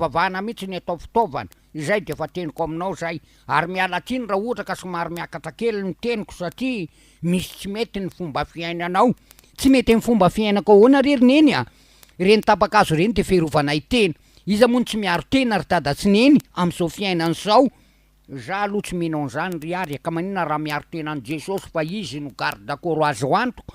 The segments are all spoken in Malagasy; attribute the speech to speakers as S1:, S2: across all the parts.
S1: vavahana mihitsy ny atao fitaovana izay de efa teniko aminao zay ary miala tsiny raha ohatra ka somary miakatra kely ny teniko satria misy tsy mety ny fomba fiainanao. Tsy mety ny fomba fiainako ahoana rery iny a reny tapakazo reny de fiarovanay tena iza moa tsy miaro tena ry dadatsineny am'izao fiainany zao. Za aloha tsy mino an'izany ry ary ka maninona raha miaro tena an' Jesosy fa izy no garde-corps azo antoko.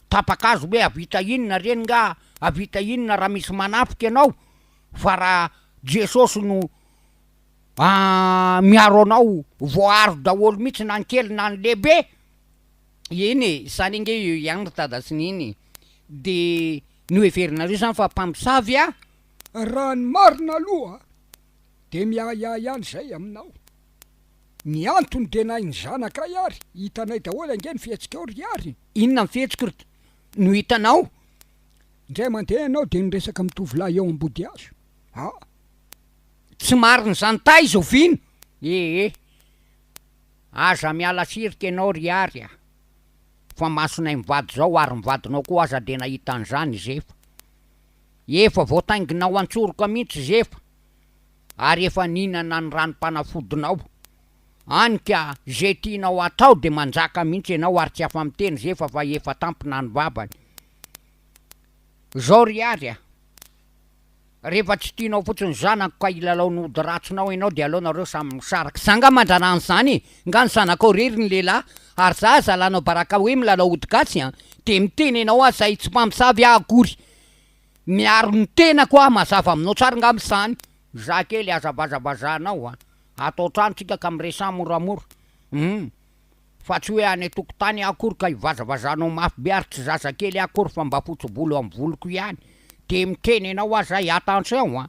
S1: Tapakazo hoe avita inona reny nga avita inona raha misy manafiky ianao fa raha Jesosy no miaro anao voaro daholo mihitsy na ny kely na ny lehibe. Iny zany nge io ihany ry dadatsineny de no heverinareo zany fa mpamosavy a
S2: raha ny marina aloha de miaya ihany zay aminao. Ny antony de nahy ny zanakay ary hitanay daholo angeny fihetsika ry ary.
S1: Inona ny fihetsika no hitanao?
S2: Ndray mandeha ianao de niresaka mitovolahy eo ambody azo.
S1: Tsy marina zany tay zao vino. Aza miala sirika ianao ry ary a fa masonay mivady zao ary mivadinao koa aza de nahita an'izany zefa. Efa voatainginao antsoroka mihitsy zefa ary efa ninana ny ranom-panafodinao. Anika ze tianao atao de manjaka mihitsy ianao ary tsy afa-miteny zefa fa efa tampina ny babany. Zao ry ary a rehefa tsy tianao fotsiny zanako ka ilalao nody ratsinao ianao de aleo nareo samy misaraka. Za nga mandrana an'izany nga ny zanakao rery ny lehilahy ary za zalanao baraka hoe milalao odi-gasy de miteny ianao a zay tsy mpamosavy akory miaro ny tena koa mazava aminao tsara nga am'izany. Za kely azavazavazanao atao tranotsika ka miresa moramora fa tsy hoe any tokotany akory ka ivazavazanao mafy be ary tsy zazakely akory fa mba fotsibolo amin'ny voloko ihany de miteny ianao zay attention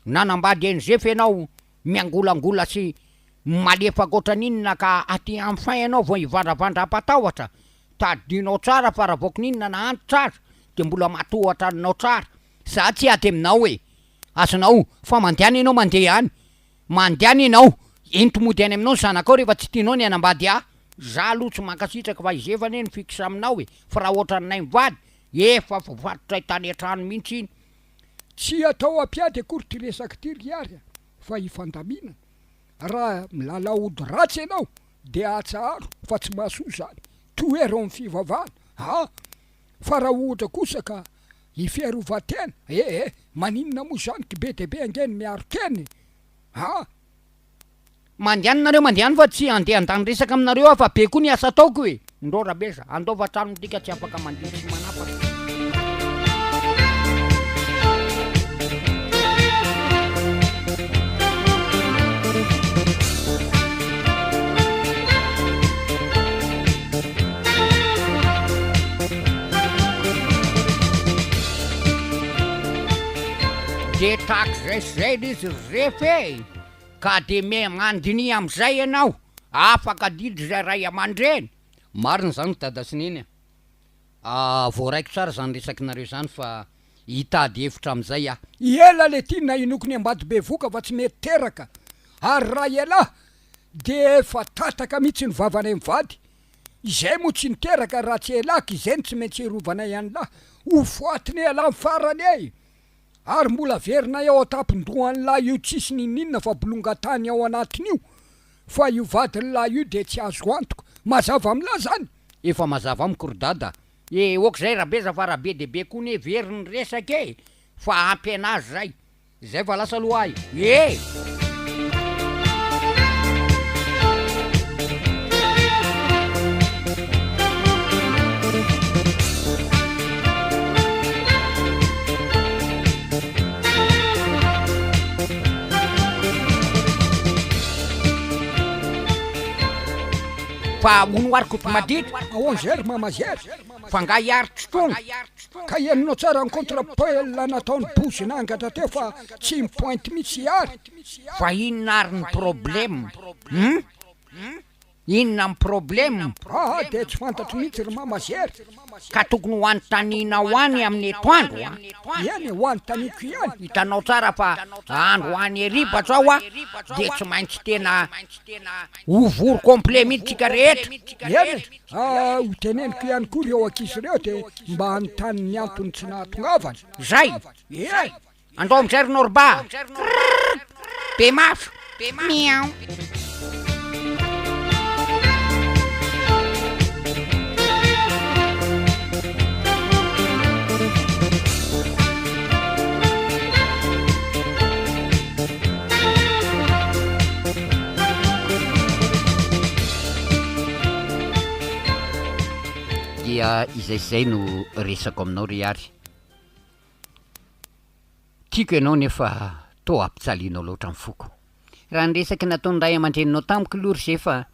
S1: nanambady an'zefa ianao miangolangola sy malefaka ohatran'inona ka aty amin'ny fin ianao vao ivandravandram-patahotra tadinao tsara fa raha voakininona nahantotra azy de mbola matohatra anao tsara. Za tsy ady aminao hoe azonao fa mandeana ianao mandeha ihany mandeana ianao ento mody any aminao ny zanakao rehefa tsy tianao ny anambady za aloha tsy mankasitraka fa izefany ny fiksa aminao fa raha ohatra nay mivady efa vovatotra hitany an-trano mihitsy iny.
S2: Tsy atao ampiady akory ty resaka ty ry ary fa hifandaminana. Raha milalao ody ratsy ianao de atsaharo fa tsy mahasoa zany toero amin'ny fivavahana fa raha ohatra kosa ka hifiarovan-tena maninona moa zany kibe dehibe angeny miaro teny
S1: mandehananareo mandehan fa tsy andeha andany resaka aminareo fa be koa ny asa ataoko ndro rabeza andova trano tika tsy afaka mandeha sy manapaka. De taky zay izy refy ka de mandiny am'izay ianao afaka didy zay ray aman-dreny. Marina zany dadasineny voaraiko tsara zany resakinareo zany fa hitady hevitra am'izay
S2: ela le ty na inokony ambady be voka fa tsy mety teraka ary raha ela de efa tataka mihitsy ny vavanay mivady izay moa tsy niteraka raha tsy elaka izay tsy maintsy irovanay ihany lahy ho foatiny ela farany ary mbola verina eo atapindohan'ny lahy io tsisy nininona fa bolongatany ao anatin'io fa io vadiny lahy io de tsy azo antoko. Mazava am'la zany
S1: efa mazava amiko ry dada oka zay rabeza fa raha be de be koa ny veriny resaka fa ampy anazy zay fa lasa lohay fa onoariko maditra
S2: aonzery mamazery
S1: fa nga hiarotry togno
S2: ka ianonao tsara ny contre-pel nataony bozy nangatra teo fa tsy mipointe mihitsy ary
S1: fa inona ary ny problème inona ny problème
S2: de tsy fantatry mihitsy ry mamazery
S1: ka tokony ho any tanina ho any amin'ny etoandro
S2: eny ho any taniko ihany
S1: hitanao tsara fa andro any ariba zao de tsy maintsy tena ovory complet mihitsy tsika rehetra
S2: eny ho teneniko ihany koa reo akisy reo de mba hanontany ny antony tsy nahatongavany
S1: zay andao mijery norba be maso miao. Dia izay no resako aminao ry ary. Tiako ianao nefa toa ampitsalianao loatra amin'ny foko. Raha ny resaky nataony ray aman-dreninao tamiko lory zay fa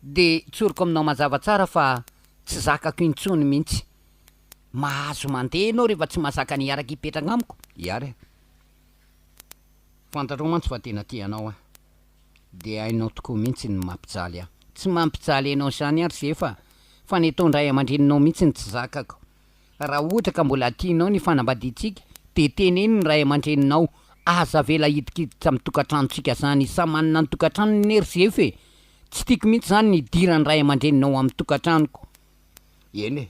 S1: de tsoriko aminao mazava tsara fa tsy zakako intsony mihitsy. Mahazo mandeha ianao rehefa tsy mahazaka niaraka hipetraka amiko. Iary. Fantatrao mantsy fa tena tianao de hainao tokoa mihitsy ny mampijaly aho. Tsy mampijaly ianao zany ary zay fa ny taondray aman-dreninao mihitsy ny tsy zakako. Raha ohatra ka mbola tianao ny fanambadiantsika de teneno ny ray aman-dreninao aza vela hidikiditra amin'ny tokantranontsika zany. Sa manana ny tokantrano ny ery zay tsy tiako mihitsy zany ny idiran'ny ray aman-dreninao amin'ny tokantranoko. Eny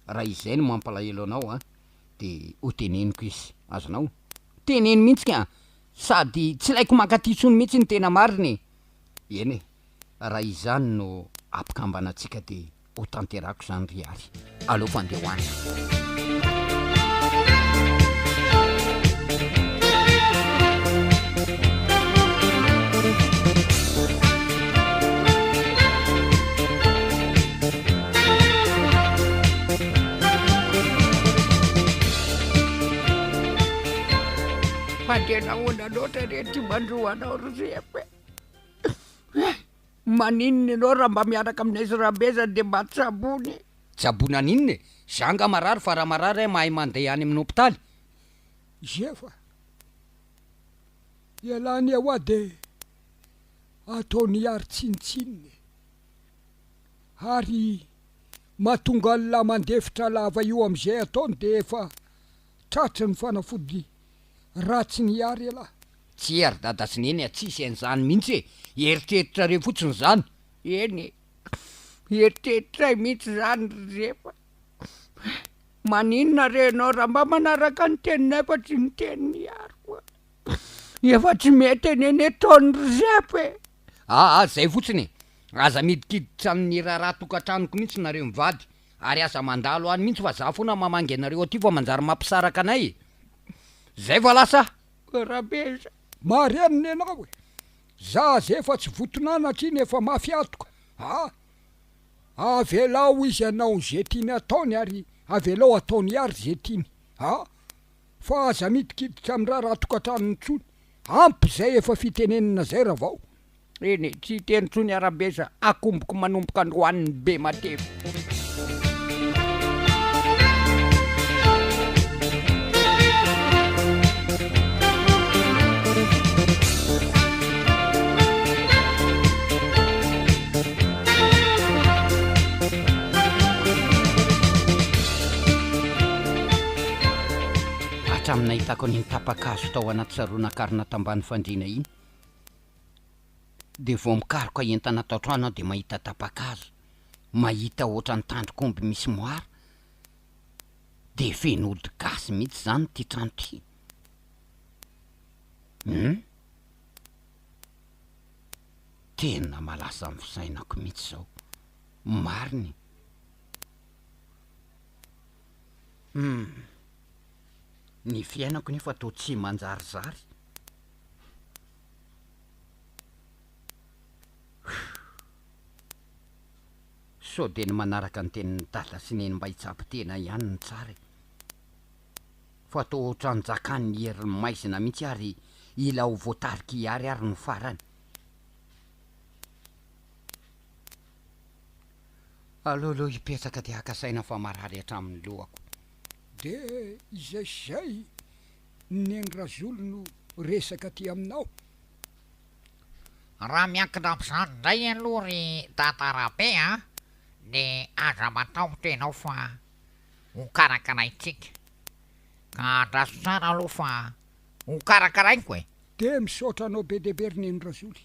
S1: raha izay no mampalahelo anao de ho teneniko izy. Azonao teneno mihitsy ka sady tsy laiko makaty tsony mihitsy ny tena mariny. Eny raha izany no ampikambanatsika de ho tanterako zany ry ary. Aleo fandehoana. Tena hoana loatra rety mandroanao ryrepe. Maninona ianao raha mba miaraka aminay sy rabezany de mba tsabony. Tsabony aninona? Zanga marary fa raha marary mahay mandeha any amin'ny hopitaly.
S2: Zefa ialany ao de ataony ary tsinitsininy ary mahatonga la mandefitra lava io am'izay ataony de efa tratrany ny fanafody ratsy ny ary ala.
S1: Tsy ary dada sy neny tsisy an'izany mihitsy eritreritra re fotsiny zany. Eny eritreritra mihitsy zany refa. Maninona re anao raha mba manaraka ny teninay fa tsy ny teniny ary koa. Efa tsy mety neny taony repe. Zay fotsiny. Aza midikiditra amin'ny raharaha tokantranoko mihitsy nareo mivady. Ary aza mandalo any mihitsy fa za foana mamangy anareo aty fa manjary mampisaraka anay. Zay fa lasa rabeza.
S2: Marianiny ianao za zay fa tsy votonanatra iny efa mafy atoka. Avelao izy anao zay tiany ataony ary avelao ataony ary zay tiany. Fa aza midikiditra amin'ny raharaha tokantranony tsony. Ampy zay efa fitenenina zay raha vao.
S1: Eny tsy teny tsony arabeza akomboko manomboka androaniny be matevy. Hatramina hitako an'iny tapakazo tao anaty saronan-karina tambany fandriana iny de vao mikaroka entana tao trano de mahita tapakazo, mahita ohatra ny tandrokomby misy moara de feno ody gasy mihitsy zany ty trano ty. Tena malasa amin'ny fisainako mihitsy zao. Mariny. Ny fiainako nefa to tsy manjarizary. So de ny manaraka ny tenin'ny dada sy neny mba hitsapy tena ihany ny tsara. Fa to ohatran'ny zakany herin'ny maizina mihitsy ary ila ho voatariky ary ny farany. Alolo hipetraka de haka saina fa marary hatramin'ny lohako.
S2: De izay ny razolo no resaka ty aminao.
S3: Raha miankina am'izany ndray aloha ry tatarabe de aza matahotra ianao fa ho karakaraitsika. Ka andraso tsara aloha fa ho karakaraiko
S2: de misaotra anao be de bery ny razoly.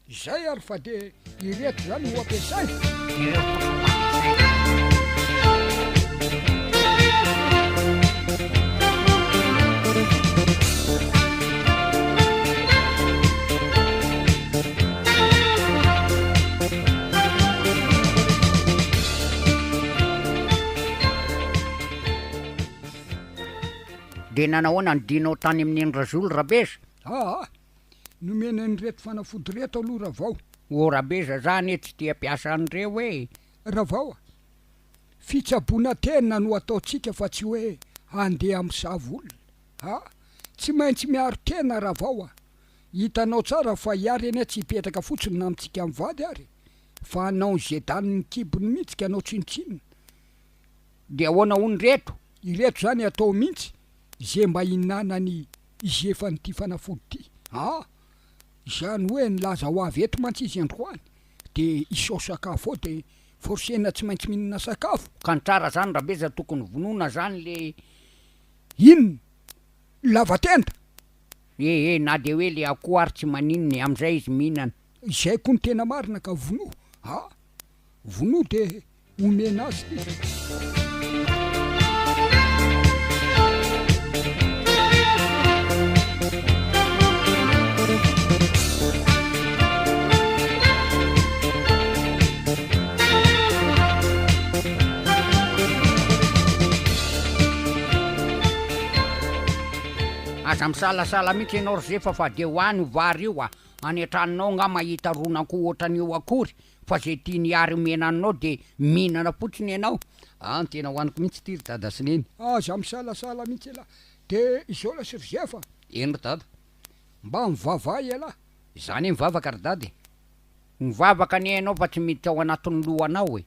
S2: Zay ary fa de ireto zany ho ampiasaina.
S1: de nanahoana nydinao tany amin'ny endrazolo rabeza
S2: nomena ny reto fanafody reto aloha raha vao
S1: o rabeza zany tsy tia mpiasa an'ireo hoe
S2: raha vao fitsaboana tena no ataontsika fa tsy hoe andeha amin'ny savolona tsy maintsy miaro tena raha vao hitanao tsara fa hiary eny tsy hipetraka fotsiny na amintsika mivady ary fa anao zay daniny kibony mihitsika anao tsinotsinona
S1: de ahoana hony reto
S2: ireto zany atao mihitsy zay mba hinanany izy efa nyty fanafody ty zany hoe nilaza ho avy eto mantsy izy androany de isao sakafo ao de forsena tsy maintsy mihinana sakafo
S1: ka ny tsara zany rabeza tokony vonoina zany le
S2: inona lavatenda
S1: na de hoe le akoho ary tsy maninony am'izay izy mihinana
S2: izay koa ny tena marina ka vono vono de omena azy ty
S1: aza misalasala mihitsy ianao refa fa de hoany ho vary io any an-tranonao nga mahita ronako ohatran'io akory fa zay tia niary menanao de mihinana fotsiny ianao tena hoaniko mihitsy ty ry dada sineny
S2: aza misalasala mihitsy ela de izao la sirizefa
S1: eno ry dada
S2: mba mivavay ela
S1: zany mivavaka ry dady mivavaka ny hainao fa tsy miditra ao anatin'ny lohanao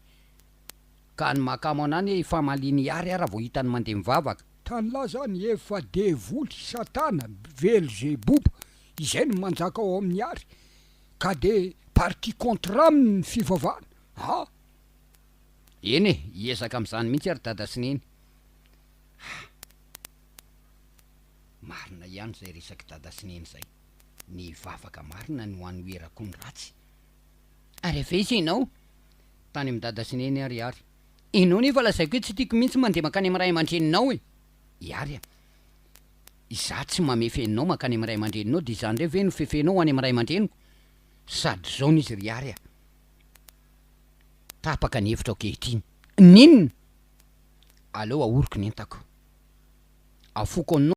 S1: ka ny mahakamo anany famaliny ary raha vao hitany mandeha mivavaka
S2: tany la zany efa devoly satana velo zay bobo izay no manjaka ao amin'ny ary ka de parti contre aminy fivavahana
S1: eny hiezaka am'izany mihitsy ary dada sineny marina ihany zay resaky dada sineny zay ny vavaka marina ny hoan'ny oerako ny ratsy ary ave izy inao tany amin'ny dada sineny ary inao nefa lazaiko hoe tsy tiako mihitsy mandeha makany amin'ny ray aman-dreninao iary iza tsy mamefeninao makany amin'ny ray aman-dreninao de izany ndray ve no fefenao any amin'ny ray aman-dreniko sady zao n'izy ry ary tapaka ny hevitra ankehitriny ninona aleo ahoriko ny entako afoko anao